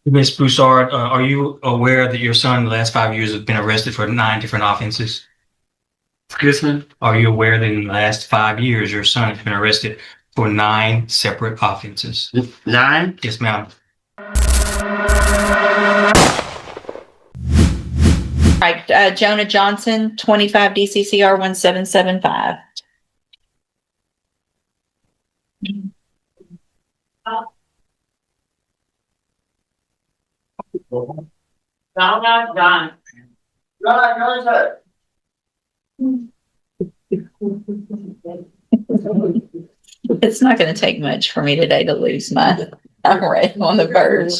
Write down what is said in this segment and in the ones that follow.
Ms. Broussard, are you aware that your son in the last 5 years has been arrested for 9 different offenses? Excuse me? Are you aware that in the last 5 years, your son has been arrested for 9 separate offenses? 9? Yes, ma'am. Right, Jonah Johnson, 25 DCCR 1775. John. It's not going to take much for me today to lose my. I'm right on the verge.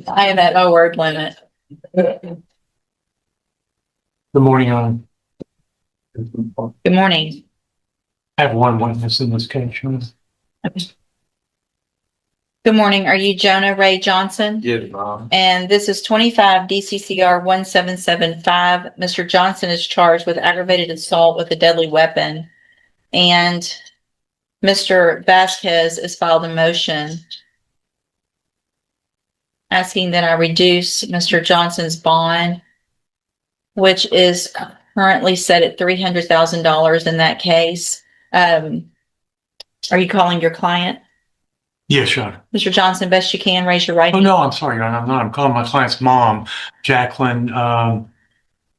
I am at my word limit. Good morning, Your Honor. Good morning. I have one witness in this case. Good morning. Are you Jonah Ray Johnson? Yes, Mom. And this is 25 DCCR 1775. Mr. Johnson is charged with aggravated assault with a deadly weapon. And Mr. Vasquez has filed a motion asking that I reduce Mr. Johnson's bond, which is currently set at $300,000 in that case. Are you calling your client? Yes, Your Honor. Mr. Johnson, best you can, raise your right Oh, hand. no, I'm sorry, Your Honor. I'm not. I'm calling my client's mom, Jacqueline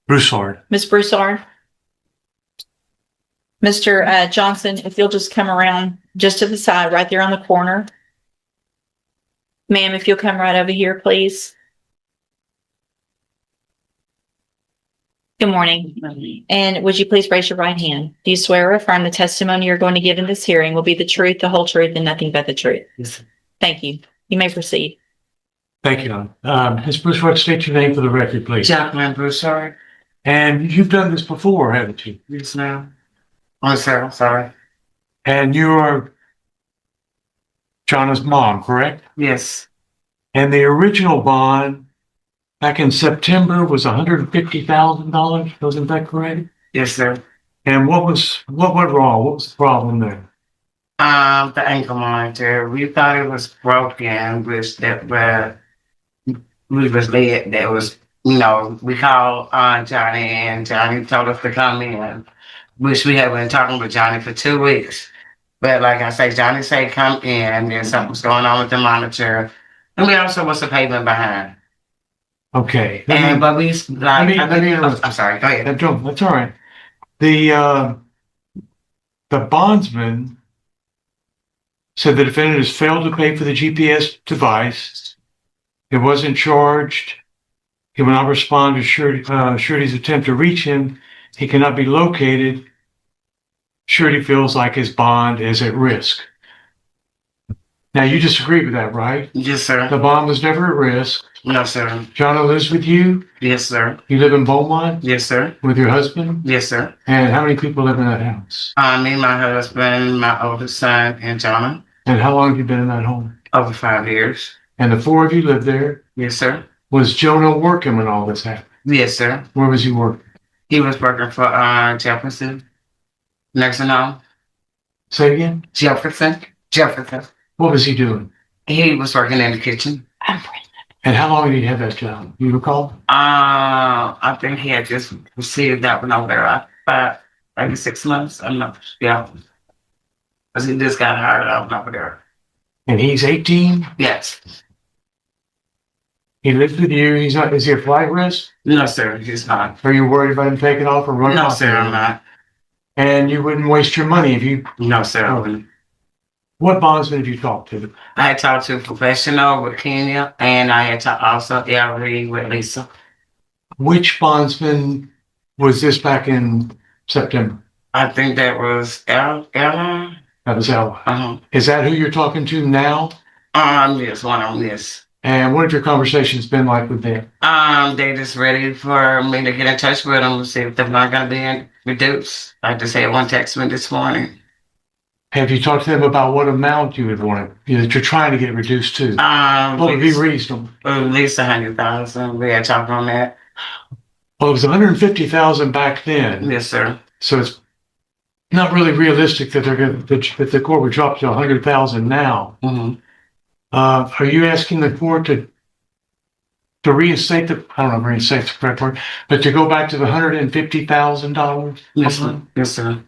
Broussard. Ms. Broussard? Mr. Johnson, if you'll just come around just to the side, right there on the corner. Ma'am, if you'll come right over here, please. Good morning. And would you please raise your right hand? Do you swear or affirm the testimony you're going to give in this hearing will be the truth, the whole truth, and nothing but the truth? Yes. Thank you. You may proceed. Thank you, Your Honor. Ms. Broussard, state your name for the record, please. Jacqueline Broussard. And you've done this before, haven't you? Yes, ma'am. Oh, sir, sorry. And you are Jonna's mom, correct? Yes. And the original bond back in September was $150,000. Wasn't that correct? Yes, sir. And what went wrong? What was the problem there? The ankle monitor. We thought it was broken, which that we was led. That was, we called Johnny, and Johnny told us to come in, which we had been talking with Johnny for 2 weeks. But like I say, Johnny said come in, and something's going on with the monitor, and we also was a payment behind. Okay. But we like. let me interrupt. I'm sorry. Go ahead. That's all right. The bondsman said the defendant has failed to pay for the GPS device. It wasn't charged. He will not respond to surety's attempt to reach him. He cannot be located. Surety feels like his bond is at risk. Now, you disagree with that, right? Yes, sir. The bond was never at risk. No, sir. Jonna lives with you. Yes, sir. You live in Beaumont Yes, sir. with your husband. Yes, sir. And how many people live in that house? Me, my husband, my oldest son, and Jonah. And how long have you been in that home? Over 5 years. And the four of you lived there. Yes, sir. Was Jonah working when all this happened? Yes, sir. Where was he working? He was working for Jefferson. Nursing home. Say again? Jefferson. What was he doing? He was working in the kitchen. I'm Brenda. And how long did he have that job? You recall? I think he had just received that one over there. Maybe 6 months. I'm not. Yeah. Because he just got hired out over there. And he's 18? Yes. He lives with you. He's not. Is he a flight risk? No, sir. He's not. Are you worried about him taking off or running No, off? sir. I'm not. And you wouldn't waste your money if you. No, sir. I wouldn't. What bondsman have you talked to? I had talked to a professional with Kenya, and I had talked also Ellery with Lisa. Which bondsman was this back in September? I think that was Ella. That was Ella. Uh-huh. Is that who you're talking to now? Yes, one of them, yes. And what have your conversations been like with them? They just ready for me to get in touch with them and see if they're not going to be reduced. Like I said, one text me this morning. Have you talked to them about what amount you would want it, that you're trying to get reduced to? What would be reasonable? At least 100,000. We had talked on that. Well, it was 150,000 back then. Yes, sir. So it's not really realistic that that the court would drop to 100,000 now. Mm-hmm. Are you asking the court to to reinstate the, I don't know if reinstate the correct word, but to go back to the $150,000? Yes, sir. Yes, sir.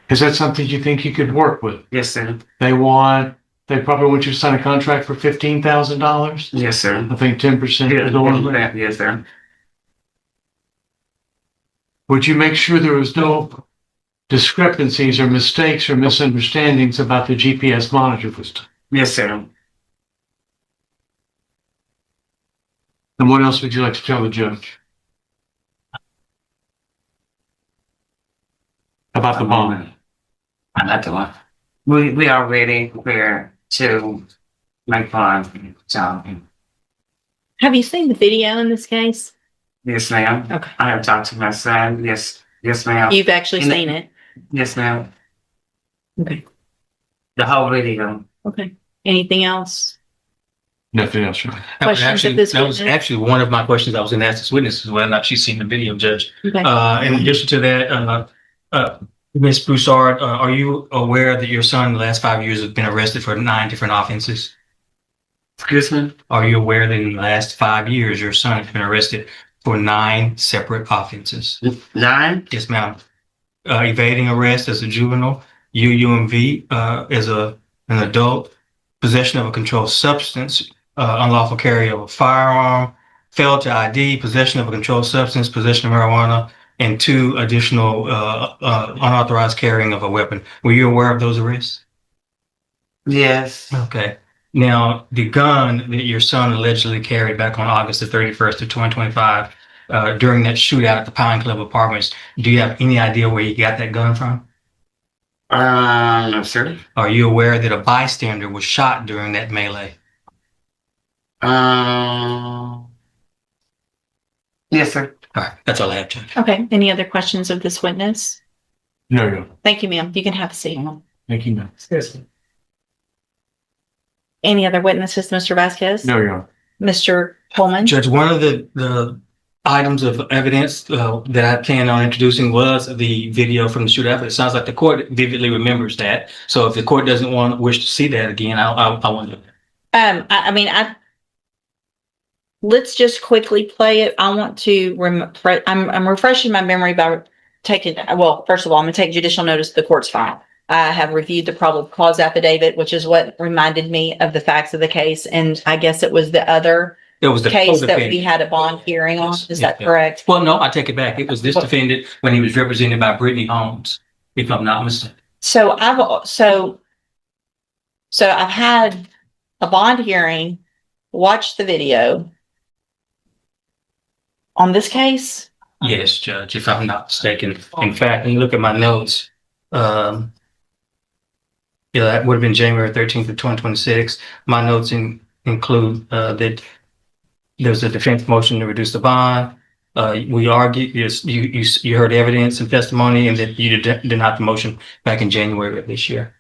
Is that something you think you could work with? Yes, sir. They probably want you to sign a contract for $15,000? Yes, sir. I think 10% is the one. Yes, sir. Would you make sure there was no discrepancies or mistakes or misunderstandings about the GPS monitor system? Yes, sir. And what else would you like to tell the judge? About the bond? Not the one. We are ready prepared to make fun. So, Have you seen the video in this case? yes, ma'am. Okay. I have talked to my son. Yes, yes, ma'am. You've actually And- seen it? Yes, ma'am. Okay. The whole video. Okay. Anything else? Nothing else, right? That was Questions of actually, this that was witness? actually one of my questions I was going to ask this witness is whether or not she's seen the video, Judge. Okay. In addition to that, Ms. Broussard, are you aware that your son in the last 5 years has been arrested for 9 different offenses? Excuse me? Are you aware that in the last 5 years, your son has been arrested for 9 separate offenses? 9? Yes, ma'am. Evading arrest as a juvenile, UUMV as an adult, possession of a controlled substance, unlawful carry of a firearm, failed to ID, possession of a controlled substance, possession of marijuana, and 2 additional unauthorized carrying of a weapon. Were you aware of those arrests? Yes. Okay. Now, the gun that your son allegedly carried back on August the 31st of 2025, during that shootout at the Pine Club Apartments, do you have any idea where he got that gun from? No, sir. Are you aware that a bystander was shot during that melee? Yes, sir. All right, that's all I have, Judge. Okay. Any other questions of this witness? No, no. Thank you, ma'am. You can have a seat. Thank you, no. Yes. Any other witnesses, Mr. Vasquez? No, no. Mr. Coleman? Judge, one of the items of evidence that I planned on introducing was the video from the shootout. It sounds like the court vividly remembers that. So if the court doesn't wish to see that again, I want to. Let's just quickly play it. I want to, I'm refreshing my memory by taking, well, first of all, I'm gonna take judicial notice of the court's file. I have reviewed the probable cause affidavit, which is what reminded me of the facts of the case. And I guess it was the other It was the case that we co-defendant. had a bond hearing on. Is that Yeah. correct? Well, no, I take it back. It was this defendant when he was represented by Brittany Holmes, if I'm not mistaken. So I've had a bond hearing, watched the video on this case. Yes, Judge, if I'm not mistaken. In fact, when you look at my notes, that would have been January 13th of 2026. My notes include that there's a defense motion to reduce the bond. We argued, you heard evidence and testimony, and that you denied the motion back in January of this year.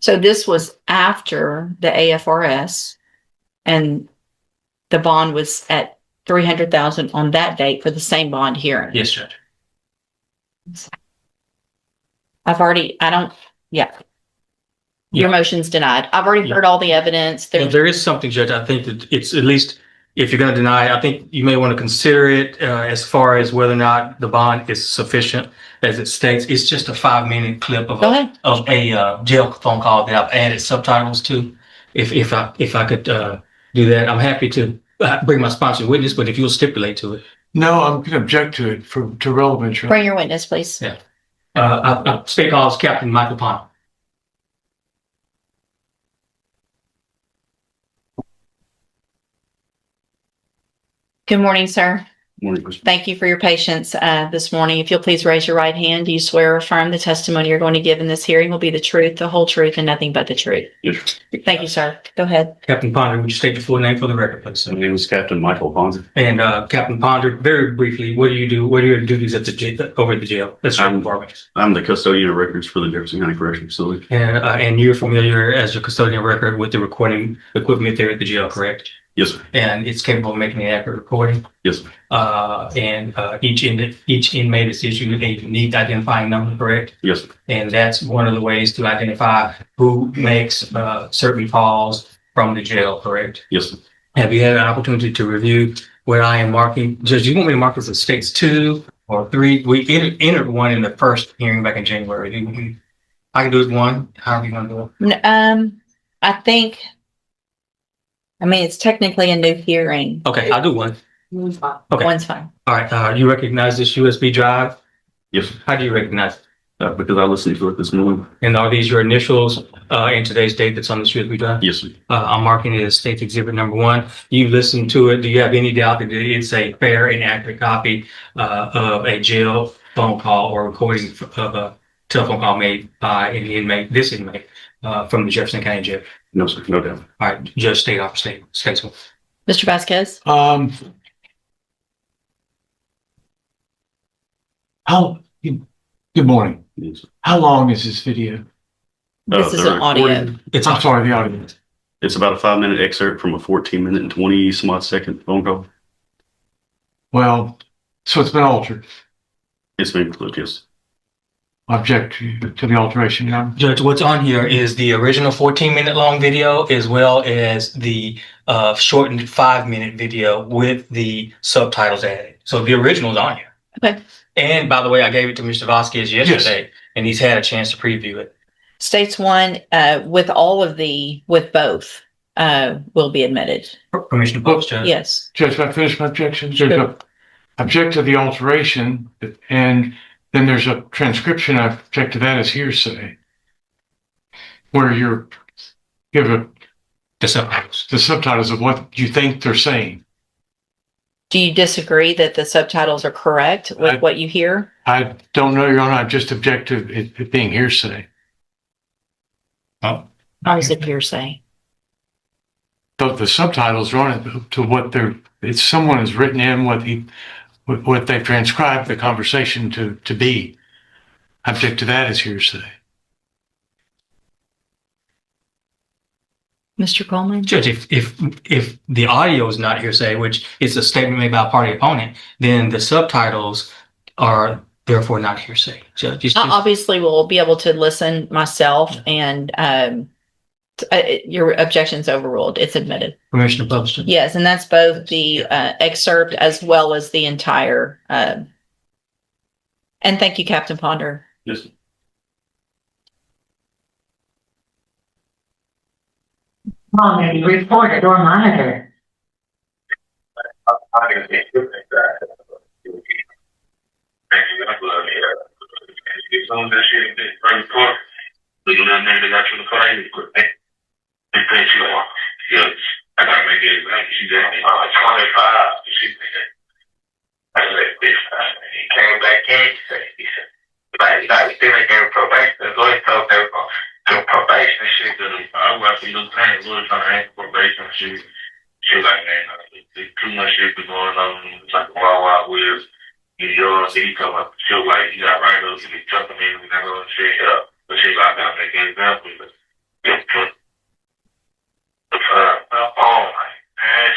So this was after the AFRS, and the bond was at 300,000 on that date for the same bond hearing. Yes, Judge. Your motion's denied. I've already heard all the evidence. There is something, Judge. I think that it's at least, if you're going to deny it, I think you may want to consider it as far as whether or not the bond is sufficient. As it states, it's just a 5-minute clip of Go ahead. a jail phone call that I've added subtitles to. If I could do that, I'm happy to bring my sponsored witness, but if you'll stipulate to it. No, I'm going to object to it to relevance. Bring your witness, please. Yeah. State calls Captain Michael Pond. Good morning, sir. Morning. Thank you for your patience this morning. If you'll please raise your right hand, do you swear or affirm the testimony you're going to give in this hearing will be the truth, the whole truth, and nothing but the truth? Yes. Thank you, sir. Go ahead. Captain Ponder, would you state your full name for the record, please? My name is Captain Michael Ponzi. And Captain Ponder, very briefly, what do you do? What are your duties at the jail, over at the jail? That's your department. I'm the custodian of records for the Jefferson County Correctional Facility. And you're familiar as your custodian record with the recording equipment there at the jail, correct? Yes, sir. And it's capable of making an accurate recording. Yes, sir. Each inmate is issued a unique identifying number, correct? Yes, sir. And that's one of the ways to identify who makes certain calls from the jail, correct? Yes, sir. Have you had an opportunity to review where I am marking? Judge, you want me to mark this as states 2 or 3? We entered one in the first hearing back in January. I can do it 1, however you want to do it. I think, I mean, it's technically a new hearing. Okay, I'll do 1. Okay. One's fine. All right. You recognize this USB drive? Yes, sir. How do you recognize it? Because I listened to it this morning. And are these your initials in today's date that's on this USB drive? Yes, sir. I'm marking it as State's Exhibit number 1. You listened to it. Do you have any doubt that it's a fair and accurate copy of a jail phone call or recording of a telephone call made by an inmate, this inmate, from the Jefferson County Jail? No, sir. No doubt. All right, Judge State Officer State. Statesman. Mr. Vasquez? Good morning. Yes, sir. How long is this video? This is the an audio. recording, It's I'm sorry, the audio. It's about a 5-minute excerpt from a 14-minute and 20 some odd second phone call. Well, so it's been altered. It's been clipped, yes. Object to the alteration, Your Honor. Judge, what's on here is the original 14-minute long video as well as the shortened 5-minute video with the subtitles added. So the original's on here. Okay. And by the way, I gave it to Mr. Vasquez yesterday, and he's had a chance to preview it. States 1, with both, will be admitted. Permission to post, Judge? Yes. Judge, if I finish my objection, Sure. object to the alteration, and then there's a transcription. I object to that as hearsay, where you give The subtitles. the subtitles of what you think they're saying. Do you disagree that the subtitles are correct with what you hear? I don't know, Your Honor. I just object to it being hearsay. Oh. How is it hearsay? The subtitles are on it to what it's someone has written in what they've transcribed the conversation to be. I object to that as hearsay. Mr. Coleman? Judge, if the audio is not hearsay, which is a statement made by a party opponent, then the subtitles are therefore not hearsay. Judge, it's I just, obviously will be able to listen myself, and your objection's overruled. It's admitted. permission to publish. Yes, and that's both the excerpt as well as the entire. And thank you, Captain Ponder. Yes, sir. Reported or monitored. Came back in, he said, "Like, still ain't gave probation." The lawyer told they were gonna do probation shit. I was like, "Look, man, lawyer trying to ask probation shit." She was like, "Man, there's too much shit been going on. It's like a wild west." You know, so he told me, she was like, "You got right up, you be jumping in and that other shit up." But she like, "I gotta make an example." But oh my man,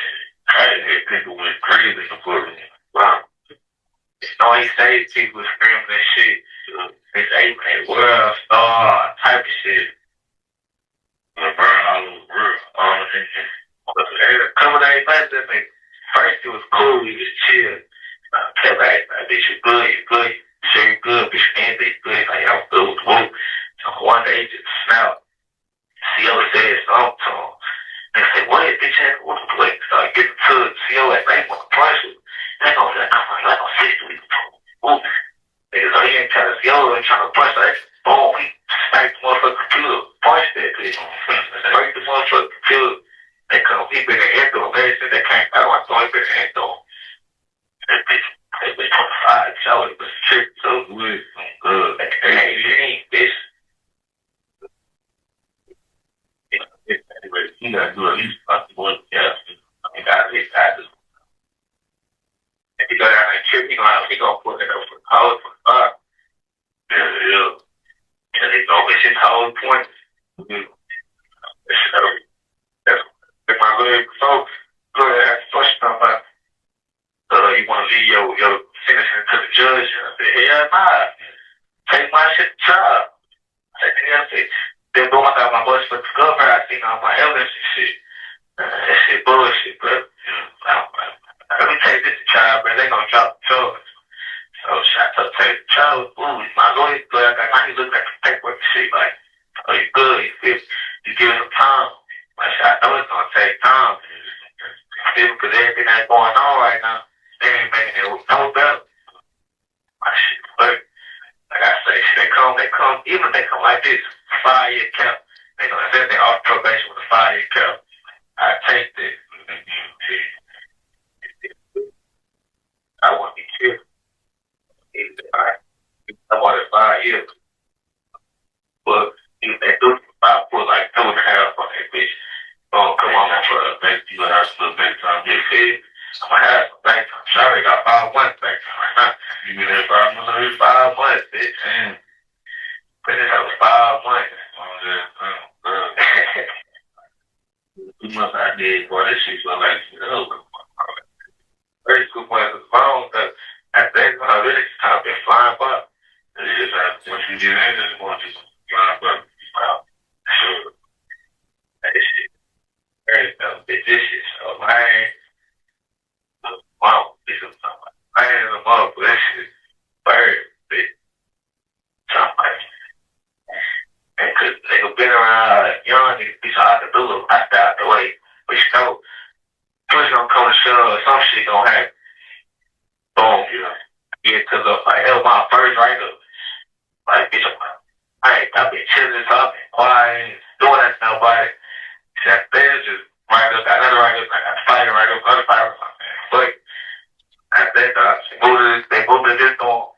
crazy. People went crazy for me. Wow. No, he said people screaming that shit. They say, "Man, world star type of shit." Burn all over the world. Coming out back that nigga. First it was cool, he was chill. Kept acting like, "Bitch, you good, you good, you say you good, bitch, and they good." Like, I'm good with whoop. So one day he just snapped. CO said something to him. And I said, "What, bitch, ass, what the play?" So I get to the CO and they want to punch him. They go, like, I'm 60. Whoop. Niggas, so he ain't trying to CO and trying to punch that. Boom, he smacked the motherfucking computer, punched that bitch. Break the motherfucking computer. They come, he been in the door. They said they can't out. I thought he been in the door. That bitch 25, so it was trick so good. Good. Hey, bitch. Anyway, you gotta do at least one. Yeah. I mean, that's his taxes. If you go down and trip, he gonna put it up for college for 5. Yeah. And they go, it's his whole point. That's my little folks. lawyer asked a question about, you want to leave your sentencing to the judge? And I said, hell nah. Take my shit to trial. I said, then going out my bus for the governor, I seen all my evidence and shit. That shit bullshit, bro. Let me take this to trial, bro. They gonna drop the charge. So I took take the charge. Ooh, my lawyer good. I he looked at the paperwork and shit like, oh, you good? You giving him time. Like, I know it's gonna take time. Because everything that's going on right now, they ain't making it no better. My shit, but like I say, they come, even if they come like this, 5-year cap, they gonna say they off probation with a 5-year cap. I take that. I want to be careful. I want it 5 years. But if they do, I put like 2.5 on that bitch. Oh, come on, man, for thank you. I have some bank time. Get fed. I'm gonna have some bank time. Sorry, I got 5 months bank time right now. You mean that 5 months? 5 months, bitch. Damn. But this was 5 months. 2 months I did, boy, this shit look like shit over. 32 months of the phone, but at that time, I really just kind of been flying by. It's just like, once you get in, it's going to just flying by. Wow. Sure. That shit. Very vicious. So, man, wow, this is something. I ain't in the mug, but that shit is very big. Something. And because they've been around young, it's hard to do it. I stay out the way. But you know, push gonna come to shove, some shit gonna happen. Boom, you know. Get to the, like, that was my first write up. Like, bitch, I've been chilling, talking, quiet, doing that to nobody. That there's just write up, got another write up, I got fighting write up, other fight up, man. But at that time, they moved to this door.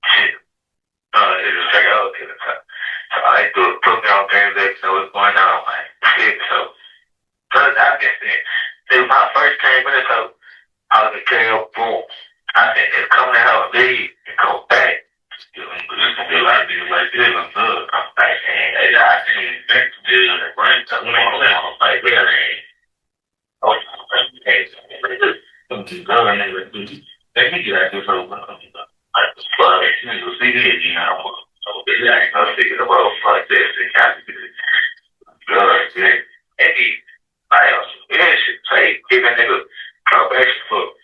Shit. It was straight out to the top. So I do it, put me on game day, so it's going on, like, shit. So, I guess it was my first game in it, so I was a KO, boom. I said, it's coming to have a lead and go back. You know, this can be a lot of deals like this, I'm good. I'm like, hey, I can't expect to do it, right? So, I'm like, yeah, oh, hey, some people go and they can get out there for a while. Like, the flood, you know, see this, you know, so they ain't no figure the world like this, it has to be good, yeah. And I also, yeah, shit, say, give a nigga probation for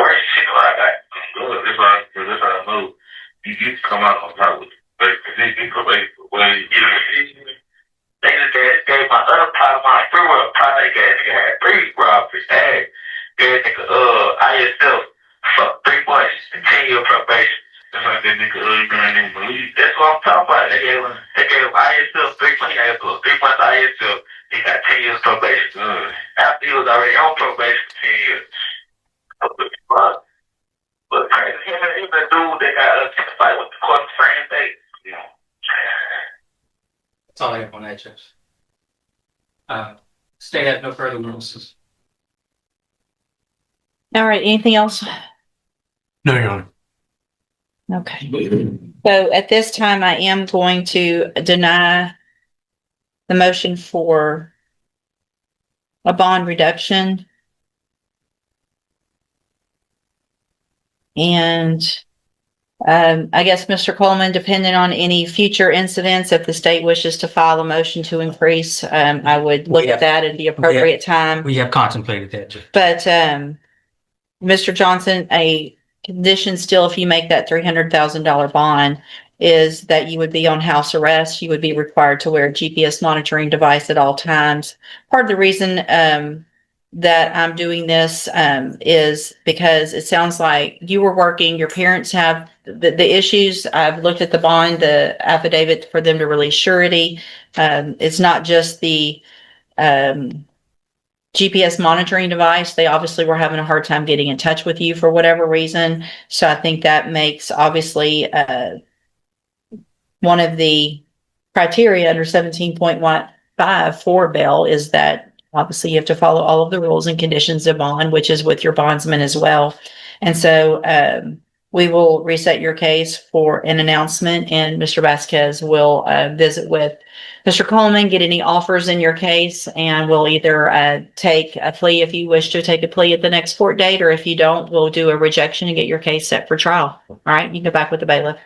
worse shit like that. Good, this how I know. You come out on top with it. But if you probation for when you get a they just gave my other part of my free will part they had 3 robberies. Hey, gave nigga ISL for 3 months and 10-year probation. That's like that nigga you can't even believe. That's what I'm talking about. They gave ISL 3 months. He had 3 months ISL. He got 10 years probation. After he was already on probation for 10 years. But crazy, him and the dude that got fight with the court the same day. You know. That's all I have on that, Judge. State has no further witnesses. All right, anything else? No, Your Honor. Okay. So at this time, I am going to deny the motion for a bond reduction. And I guess, Mr. Coleman, depending on any future incidents, if the state wishes to file a motion to increase, I would look at that at the appropriate time. We have contemplated that, Judge. But Mr. Johnson, a condition still, if you make that $300,000 bond, is that you would be on house arrest. You would be required to wear a GPS monitoring device at all times. Part of the reason that I'm doing this is because it sounds like you were working, your parents have the issues. I've looked at the bond, the affidavit for them to release surety. It's not just the GPS monitoring device. They obviously were having a hard time getting in touch with you for whatever reason. So I think that makes obviously one of the criteria under 17.15 for bail is that obviously you have to follow all of the rules and conditions of bond, which is with your bondsman as well. And so we will reset your case for an announcement, and Mr. Vasquez will visit with Mr. Coleman, get any offers in your case, and we'll either take a plea if you wish to take a plea at the next court date, or if you don't, we'll do a rejection and get your case set for trial. All right, you can go back with the bailiff.